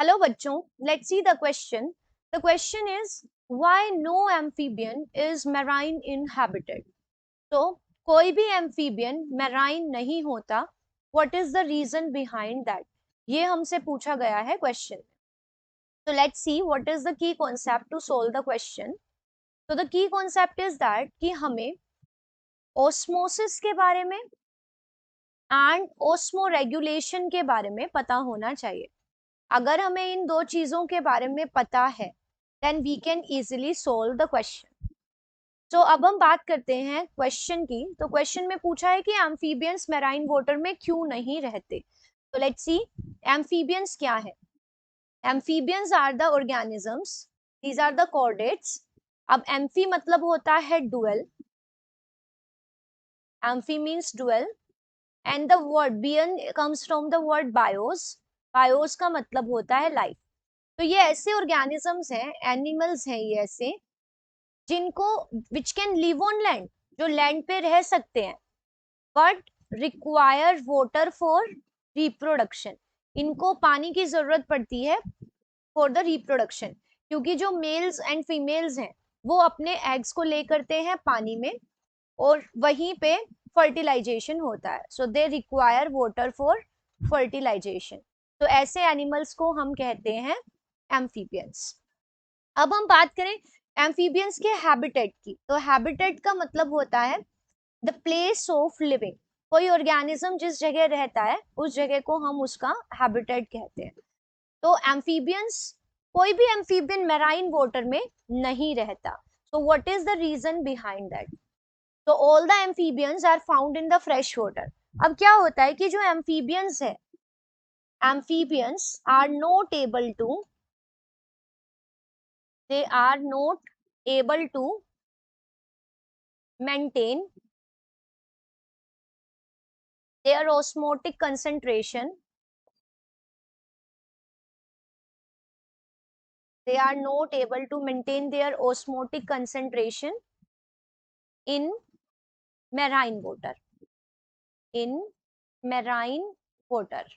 Hello बच्चों, let's see the question. The question is why no amphibian is marine inhabited. तो कोई भी amphibian marine नहीं होता. What is the reason behind that? ये हमसे पूछा गया है क्वेश्चन. तो let's see what is the key concept to solve the question. तो the key concept is that कि हमें ऑस्मोसिस के बारे में एंड ऑस्मो रेगुलेशन के बारे में पता होना चाहिए. अगर हमें इन दो चीजों के बारे में पता है then we can easily solve the question. तो अब हम बात करते हैं क्वेश्चन की. तो क्वेश्चन में पूछा है कि एम्फीबियंस मैराइन वाटर में क्यों नहीं रहते. तो लेट्स सी एम्फीबियंस क्या है. Amphibians are the organisms, these are the chordates. अब एम्फी मतलब होता है dual. Amphi means dual and the word bian comes from the word bios. Bios का मतलब होता है लाइफ. तो ये ऐसे ऑर्गेनिजम्स हैं, एनिमल्स हैं ये ऐसे, जिनको which can live on land, जो लैंड पे रह सकते हैं, but require water for reproduction. इनको पानी की जरूरत पड़ती है फॉर द रिप्रोडक्शन, क्योंकि जो मेल्स एंड फीमेल्स हैं वो अपने एग्स को ले करते हैं पानी में और वहीं पे फर्टिलाइजेशन होता है. So they require water for fertilization. तो ऐसे एनिमल्स को हम कहते हैं एम्फीबियंस. अब हम बात करें एम्फीबियंस के हैबिटेट की. तो हैबिटेट का मतलब होता है द प्लेस ऑफ लिविंग. कोई ऑर्गेनिज्म जिस जगह रहता है उस जगह को हम उसका हैबिटेट कहते हैं. तो एम्फीबियंस, कोई भी एम्फीबियन मैराइन वाटर में नहीं रहता. so what is the reason behind that? तो all the amphibians are found in the fresh water. अब क्या होता है कि जो एम्फीबियंस है, amphibians are not able to, they are not able to maintain their osmotic concentration. They are not able to maintain their osmotic concentration in marine water. In marine water.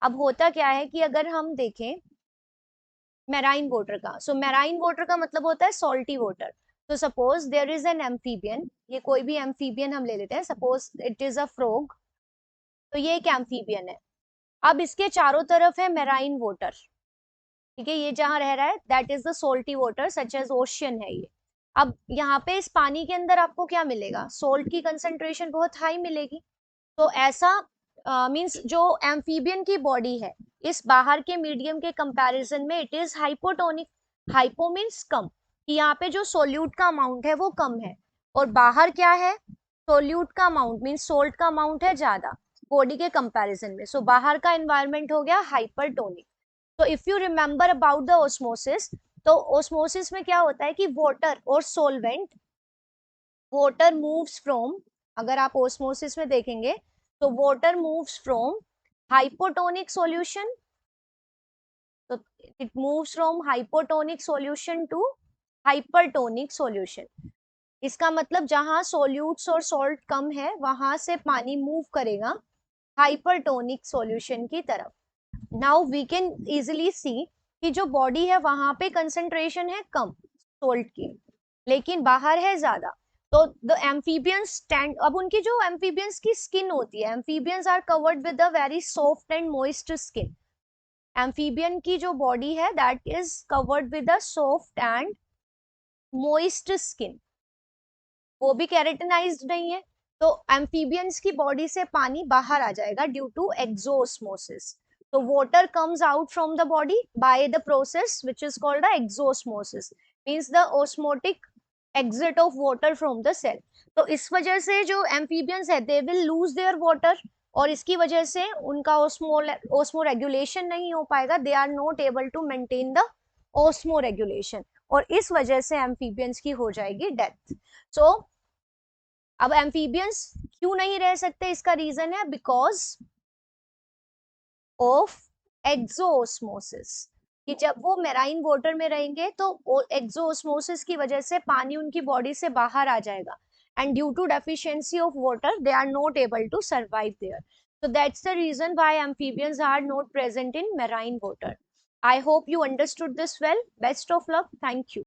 अब होता क्या है कि अगर हम देखें मैराइन वाटर का, सो marine water का मतलब होता है सॉल्टी वाटर. तो suppose there is an amphibian, ये कोई भी एम्फीबियन हम ले लेते हैं, suppose it is a frog. तो ये एक एम्फीबियन है. अब इसके चारों तरफ है मैराइन वाटर. ठीक है, ये जहां रह रहा है that is the salty water such as ocean है ये. अब यहाँ पे इस पानी के अंदर आपको क्या मिलेगा, सोल्ट की कंसेंट्रेशन बहुत हाई मिलेगी. तो ऐसा मींस जो एम्फीबियन की बॉडी है इस बाहर के मीडियम के कंपैरिजन में it is hypotonic. Hypo means कम, कि यहाँ पे जो सोल्यूट का अमाउंट है वो कम है, और बाहर क्या है, सोल्यूट का अमाउंट मींस सोल्ट का अमाउंट है ज्यादा बॉडी के कंपैरिजन में. सो बाहर का एनवायरमेंट हो गया हाइपरटोनिक. तो if you remember about the osmosis, तो ऑस्मोसिस में क्या होता है कि वाटर और सोलवेंट, वाटर मूव्स फ्रॉम, अगर आप ऑस्मोसिस में देखेंगे तो water moves from hypotonic solution, तो it moves from hypotonic solution to hypertonic solution. इसका मतलब जहां सोल्यूट्स और सॉल्ट कम है वहां से पानी मूव करेगा हाइपरटोनिक सॉल्यूशन की तरफ. Now we can easily see कि जो बॉडी है वहां पे कंसेंट्रेशन है कम सोल्ट की, लेकिन बाहर है ज्यादा. तो द एम्फीबियंस स्टैंड, अब उनकी जो एम्फीबियंस की स्किन होती है, amphibians are covered with a very soft and moist skin. Amphibian की जो बॉडी है that is covered with a soft and moist skin. वो भी केराटिनाइज्ड नहीं है. तो एम्फीबियंस की बॉडी से पानी बाहर आ जाएगा ड्यू टू एक्सोस्मोसिस. तो water comes out from the body by the process which is called the exosmosis, means the osmotic exit of water from the cell. तो इस वजह से जो एम्फीबियंस है they will lose their water, और इसकी वजह से उनका ओस्मो रेगुलेशन नहीं हो पाएगा. They are not able to maintain the osmoregulation, और इस वजह से एम्फीबियंस की हो जाएगी डेथ. सो अब एम्फीबियंस क्यों नहीं रह सकते, इसका रीजन है बिकॉज ऑफ एक्सोस्मोसिस. कि जब वो मेराइन वाटर में रहेंगे तो एक्सोस्मोसिस की वजह से पानी उनकी बॉडी से बाहर आ जाएगा, and due to deficiency of water they are not able to survive there. So that's the reason why amphibians are not present in marine water. I hope you understood this well. Best of luck. Thank you.